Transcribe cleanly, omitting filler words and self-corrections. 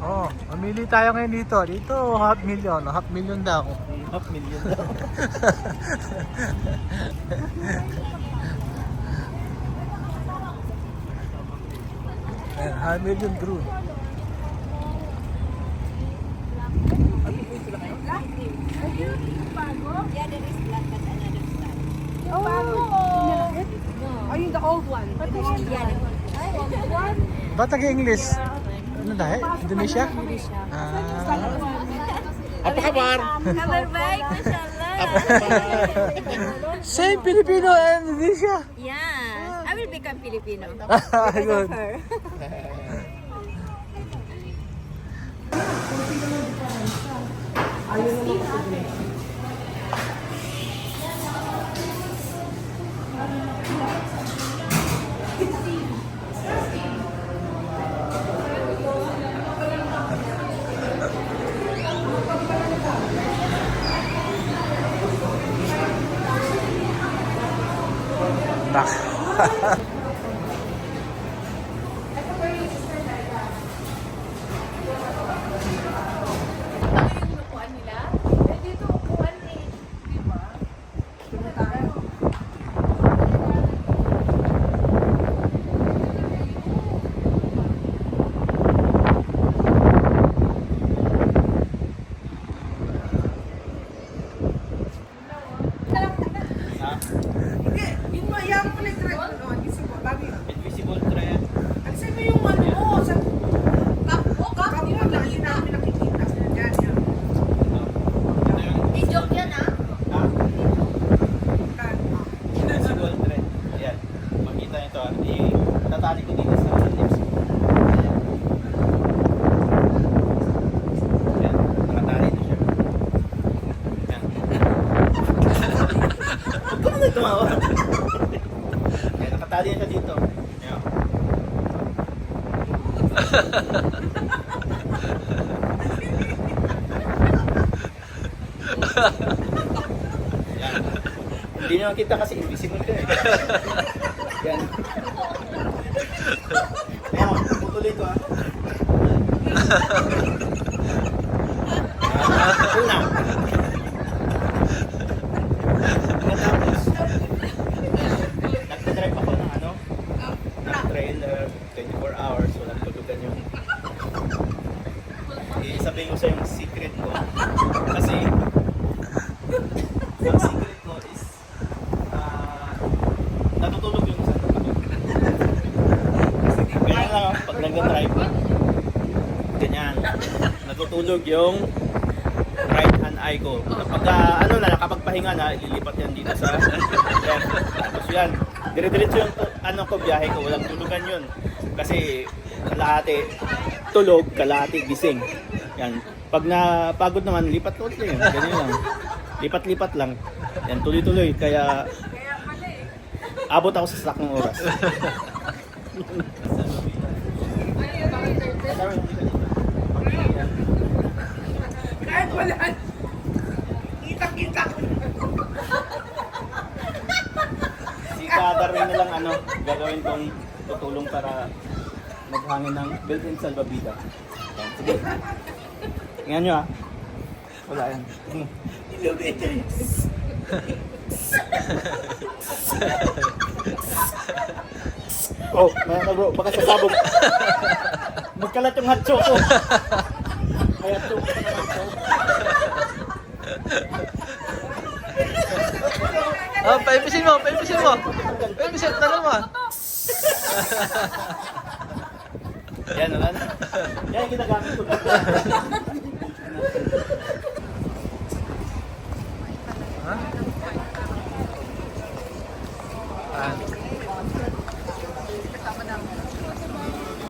Oh, mamili tayo ngayon dito. Dito, half million. Half million daw. Half million daw. Ayan, half million drone. Yeah, there is black but another style. Are you the old one? Yeah, the old one. Ba't nag-English? Ano dahil? Indonesia? Indonesia. Apa kabar? Kabar baik, mashallah. Same Filipino and Indonesia. Yes, I will become Filipino. Yun. Her. Nak. Yun mo, yan mo nag-try ko noon. Visible, bago yun. Invisible thread. Alisin mo yung ano mo. Sa kapo mo lang. Yun namin nakikita. Yan, yan. I-joke yan ah. Invisible thread. Ayan. Makita nyo ito. Tatali ko dito sa lips ko. Ayan. Nakatali na siya. Ayan. Huwag ka naman tumawa. Ayan. Nakatali na siya dito. Ayan. Yan. Hindi naman kita kasi invisible ka eh. Yan. Ayan, putuloy ko ah. Una. Pagkatapos, nagdadrive ako ng ano, ng trailer, 24 hours, walang tulugan yung sabihin ko sa yung secret ko. Kasi, ang secret ko is, natutulog yung isang kapatid. Kaya nga, pag nag-drive, ganyan, natutulog yung right hand eye ko. Kapag, ano na, nakapagpahinga na, ililipat yan dito sa left. Tapos yan, dire-diretso yung ano ko, biyahe ko, walang tulugan yun. Kasi, kalahati tulog, kalahati gising. Yan. Pag napagod naman, lipat ulit yun. Ganyan lang. Lipat-lipat lang. Yan, tuloy-tuloy. Kaya, abot ako sa slack ng oras. Kahit wala. Kita-kita. Si Kadarwin na lang ano, gagawin kong tutulong para maghangin ng built-in salvavida. Yan, sige. Tingnan nyo ah. Wala yan. Oh, bro, baka sasabog. Magkalat yung hatcho ko. May hatcho ko na hatcho. Oh, paipisin mo, paipisin mo. Paipisin, tanong mo. Yan, wala na. Yan yung ginagamit ko. Ha?